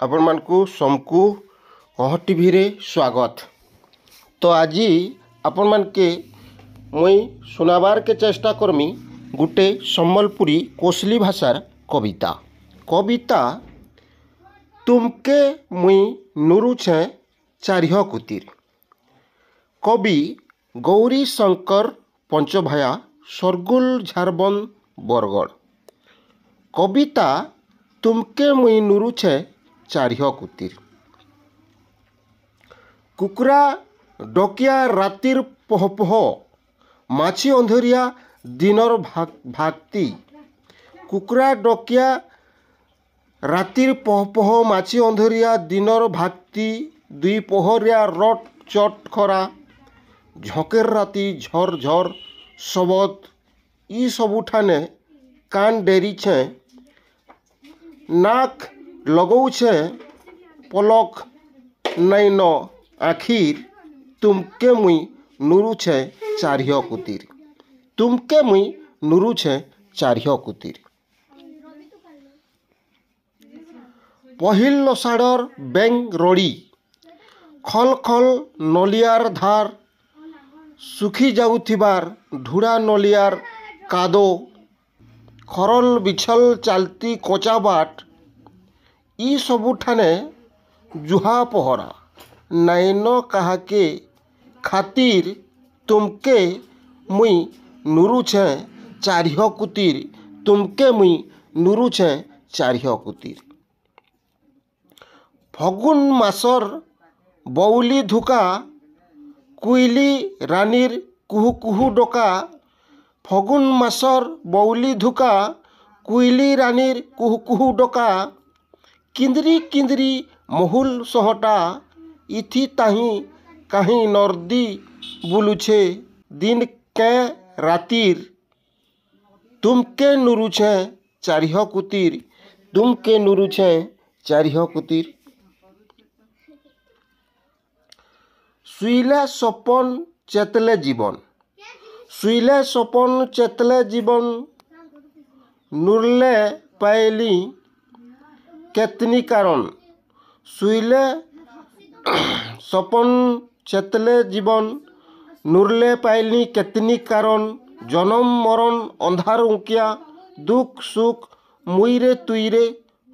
आपण मानकु समकु कह टीवी रे स्वागत। तो आज आपण मानके मुई सुनाबार के चेष्टा करमी गुटे सम्बलपुरी कोसली भाषार कविता। कविता तुमके मुई नुरुछे चारिह कुतिर। कवि गौरी शंकर पंचभाया सरगुल झारबंद बरगढ़। कविता तुमके मुई नुरुछे चारिह कुतिर। कुकुरा डकिया रातिर पह पह माछी अंधरिया दिनर भागती। कुकुरा डकिया रातिर पह पह माछी अंधरिया दिनर भागती। दुई पहरिया रट चट खरा झकेर राति झर झर शबद ई सबुठाने कान डेरीछे नाक लगौछे पलक नैन आखिर तुमके मुई नुरुछे चारिह कुतिर। तुमके मुई नुरुछे चारिह कुतिर। पहिल लसाड़र बेंग रड़ी खल खल नलियार धार सुखी जाउथिबार ढुड़ा नलियार कादो खरल बिछल चालती कचा बाट ई सबुठाने जुहा पहरा नैन काहाके खातिर तुमके मुई नुरुछे चारिह कुतिर। तुमके मुई नुरुछे चारिह कुतिर। फगुन मासर बौली धुका कुइली रानीर कुहू कुहू डका। फगुन मासर बौली धुका कुइली रानीर कुहू कुहू डका। किंदरी किंदरी महुल सहटा इथि ताही काहीं नर्दी बुलुछे दिन के रातिर। तुमके नुरुछे चारिह कुतिर। तुमके नुरुछे चारिह कुतिर। शुइले सपन चेतले जीवन। शुइले सपन चेतले जीवन नुरले पायली केतनी कारण। शुइले सपन चेतले जीवन नुरले पायली केतनी कारण। जन्म मरण अंधार उकिया दुख सुख मुईरे तुईरे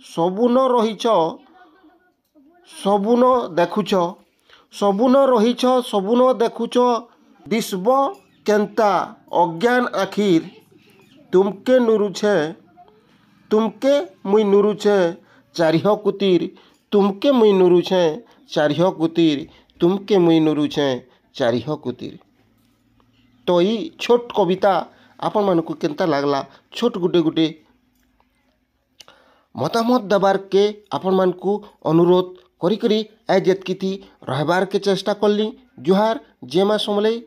सबुन रहीछ सबुन देखुछ। सबुन रहीछ सबुन देखुछ दिसब केन्ता अज्ञान आखिर। तुमके नुरुछे तुमके मुई नुरुछे चारिह कुतिर। तुमके मुई नुरुछे चारिह कुतिर। तुमके मुई नुरुछे चारिह कुतिर। तो ई छोट कविता आपण मानकु केन्ता लागला छोट गुटे गुटे मतामत देबार के आपण मानकु अनुरोध करी करी आज एतकी रहबार के चेष्टा करली। जुहार जय मां समलेई।